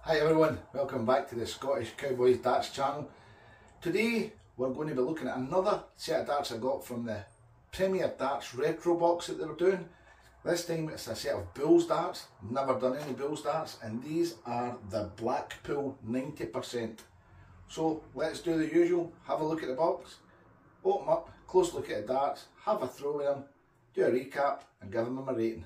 Hi everyone, welcome back to the Scottish Cowboys Darts channel. Today we're going to be looking at another set of darts I got from the Premier Darts Retro box that they were doing. This time it's a set of Bulls darts, never done any Bulls darts, and these are the Blackpool 90%. So let's do the usual, have a look at the box, open up, close look at the darts, have a throw with them, do a recap and give them a rating.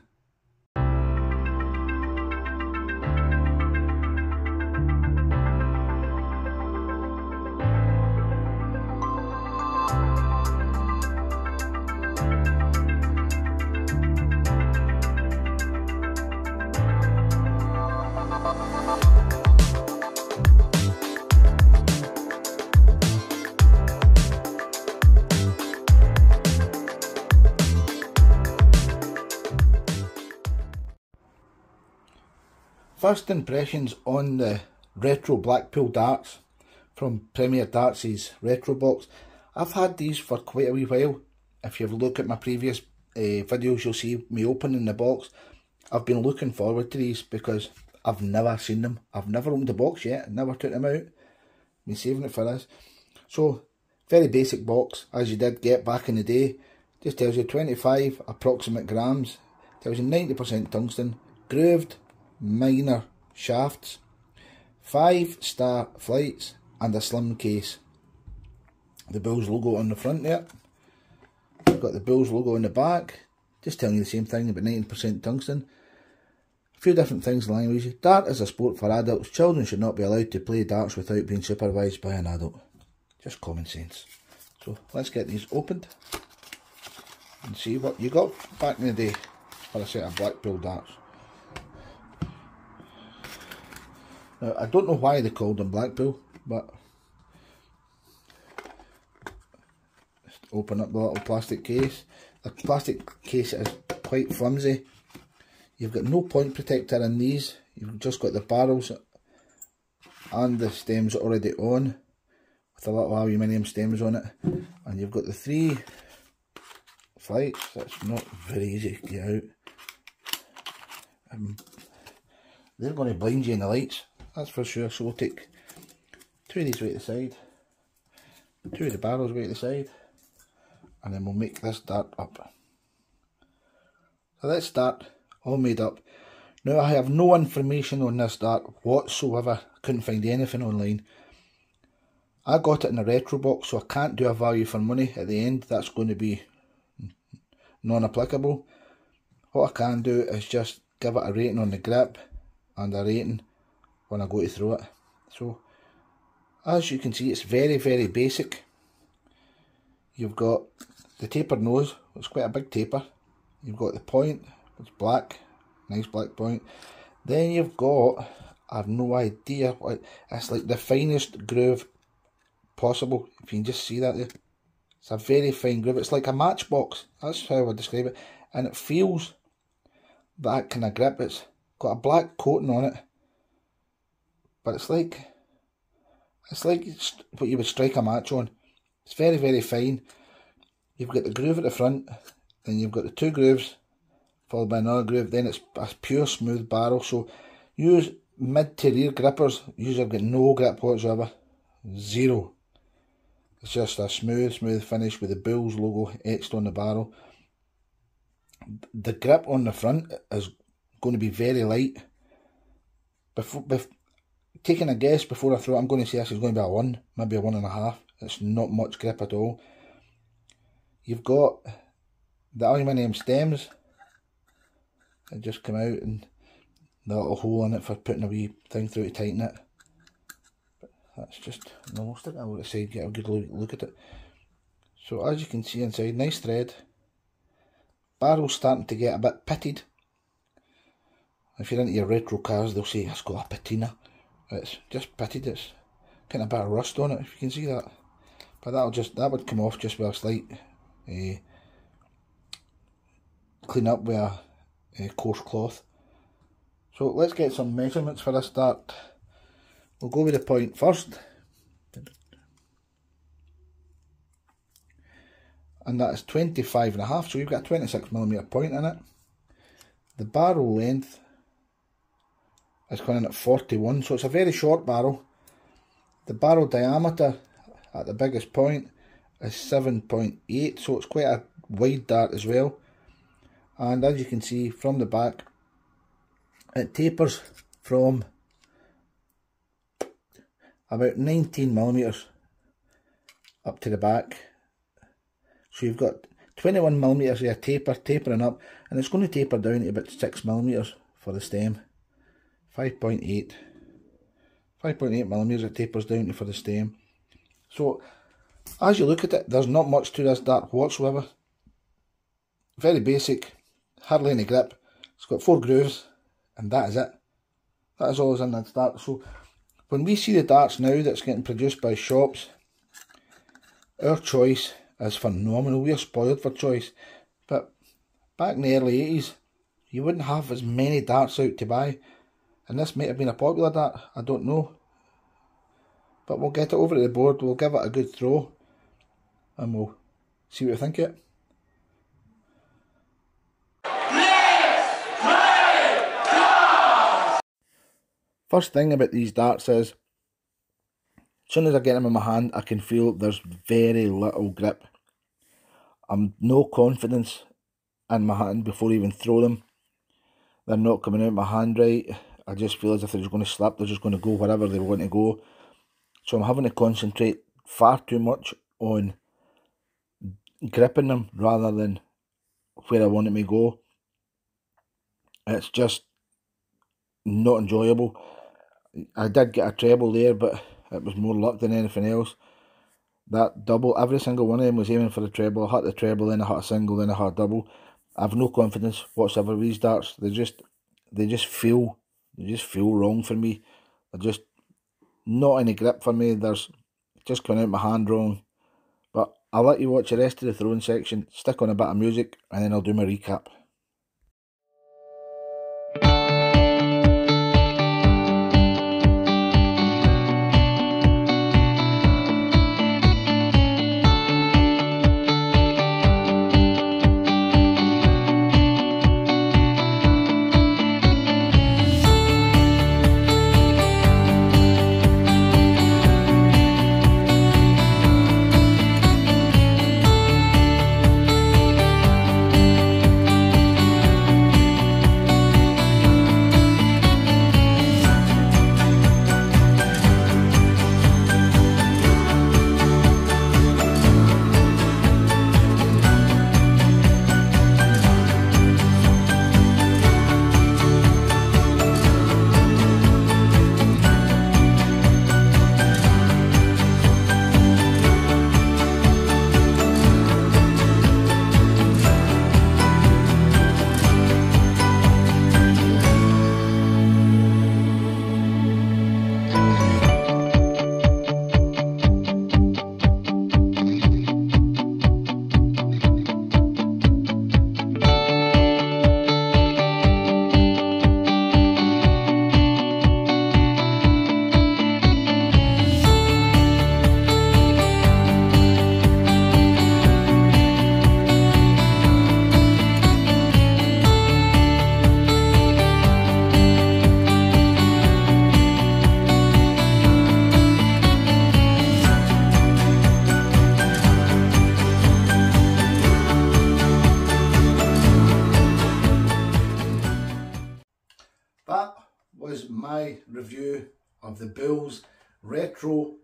First impressions on the retro Blackpool darts from Premier Darts' retro box. I've had these for quite a wee while. If you've looked at my previous videos, you'll see me opening the box. I've been looking forward to these because I've never seen them. I've never opened the box yet, never took them out. Been saving it for this. So, very basic box, as you did get back in the day. Just tells you 25 approximate grams. Tells you 90% tungsten, grooved minor shafts, 5-star flights and a slim case. The Bulls logo on the front there. We've got the Bulls logo on the back, just telling you the same thing about 90% tungsten. A few different things in language. Dart is a sport for adults. Children should not be allowed to play darts without being supervised by an adult. Just common sense. So let's get these opened and see what you got back in the day for a set of Blackpool darts. Now, I don't know why they called them Blackpool, but just open up the little plastic case. The plastic case is quite flimsy. You've got no point protector in these. You've just got the barrels and the stems already on, with the little aluminium stems on it. And you've got the 3 flights. That's not very easy to get out. They're going to blind you in the lights, that's for sure. So we'll take 2 of these way to the side, 2 of the barrels way to the side, and then we'll make this dart up. So this dart all made up. Now I have no information on this dart whatsoever. Couldn't find anything online. I got it in a retro box, so I can't do a value for money at the end. That's going to be non-applicable. What I can do is just give it a rating on the grip and a rating when I go to throw it. So as you can see, it's very basic. You've got the tapered nose, it's quite a big taper. You've got the point, it's black, nice black point. Then you've got, I've no idea what, it's like the finest groove possible, if you can just see that there. It's a very fine groove, it's like a matchbox, that's how I would describe it. And it feels that kind of grip. It's got a black coating on it, but it's like what you would strike a match on. It's very fine. You've got the groove at the front, then you've got the 2 grooves followed by another groove, then it's a pure smooth barrel. So use mid to rear grippers, usually have got no grip whatsoever, zero. It's just a smooth finish with the Bulls logo etched on the barrel. The grip on the front is going to be very light. Taking a guess before I throw it, I'm going to say this is going to be a 1, maybe a 1.5. It's not much grip at all. You've got the aluminium stems that just come out, and the little hole in it for putting a wee thing through to tighten it. But that's just normal. Stick that over the side, get a good look at it. So as you can see inside, nice thread. Barrel's starting to get a bit pitted. If you're into your retro cars, they'll say it's got a patina. It's just pitted, it's kind of a bit of rust on it, if you can see that. But that would come off just with a slight clean up with a coarse cloth. So let's get some measurements for this dart. We'll go with the point first. And that is 25.5, so you've got a 26mm point in it. The barrel length is coming in at 41, so it's a very short barrel. The barrel diameter at the biggest point is 7.8, so it's quite a wide dart as well. And as you can see from the back, it tapers from about 19mm up to the back. So you've got 21mm of tapering up, and it's going to taper down to about 6mm for the stem. 5.8mm it tapers down to for the stem. So as you look at it, there's not much to this dart whatsoever. Very basic, hardly any grip. It's got 4 grooves, and that is it. That is all that's in that dart. So when we see the darts now that's getting produced by shops, our choice is phenomenal. We're spoiled for choice. But back in the early 80s, you wouldn't have as many darts out to buy. And this might have been a popular dart, I don't know. But we'll get it over to the board, we'll give it a good throw, and we'll see what we think of it. First thing about these darts is, as soon as I get them in my hand, I can feel there's very little grip. I'm no confidence in my hand before I even throw them. They're not coming out my hand right. I just feel as if they're just going to slip, they're just going to go wherever they want to go. So I'm having to concentrate far too much on gripping them rather than where I want them to go. It's just not enjoyable. I did get a treble there, but it was more luck than anything else. That double, every single one of them was aiming for the treble. I hit the treble, then I hit a single, then I hit a double. I have no confidence whatsoever with these darts. They just feel wrong for me. They're just not any grip for me. There's just coming out my hand wrong. But I'll let you watch the rest of the throwing section, stick on a bit of music, and then I'll do my recap. That was my review of the Bulls Retro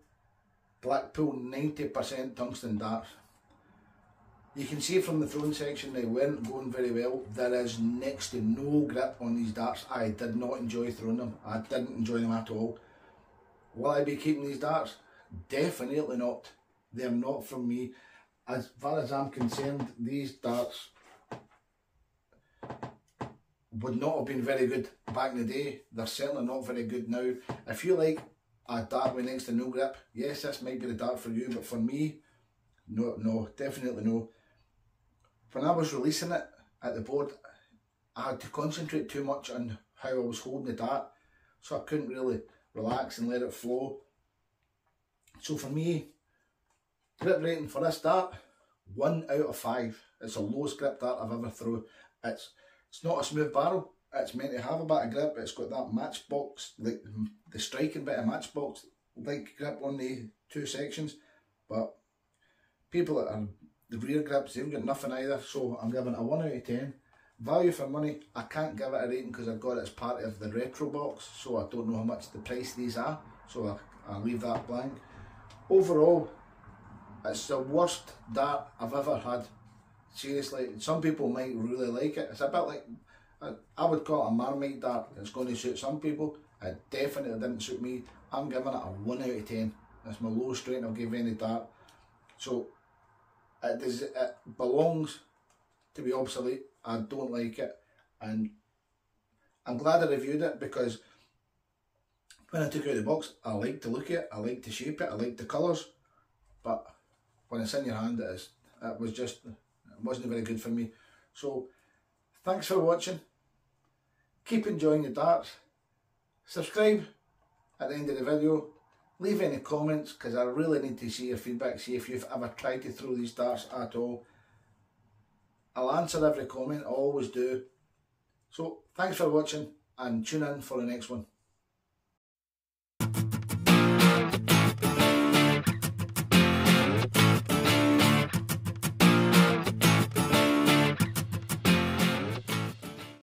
Blackpool 90% tungsten darts. You can see from the throwing section they weren't going very well. There is next to no grip on these darts. I did not enjoy throwing them. I didn't enjoy them at all. Will I be keeping these darts? Definitely not. They're not from me. As far as I'm concerned, these darts would not have been very good back in the day. They're certainly not very good now. If you like a dart with next to no grip, yes, this might be the dart for you, but for me, no, definitely no. When I was releasing it at the board, I had to concentrate too much on how I was holding the dart, so I couldn't really relax and let it flow. So for me, grip rating for this dart, 1 out of 5. It's the lowest grip dart I've ever thrown. It's not a smooth barrel, it's meant to have a bit of grip. It's got that matchbox, like the striking bit of matchbox like grip on the two sections, but people that are the rear grips, they've got nothing either, so I'm giving it a 1 out of 10. Value for money, I can't give it a rating because I've got it as part of the retro box, so I don't know how much the price of these are, so I'll leave that blank. Overall, it's the worst dart I've ever had. Seriously, some people might really like it. It's a bit like, I would call it a Marmite dart. It's going to suit some people. It definitely didn't suit me. I'm giving it a 1 out of 10. That's my lowest rating I'll give any dart. So it belongs to be obsolete. I don't like it, and I'm glad I reviewed it because when I took it out of the box, I liked to look at it, I liked to shape it, I liked the colours, but when it's in your hand, it wasn't very good for me. So thanks for watching. Keep enjoying the darts. Subscribe at the end of the video. Leave any comments because I really need to see your feedback, see if you've ever tried to throw these darts at all. I'll answer every comment, I always do. So thanks for watching and tune in for the next one.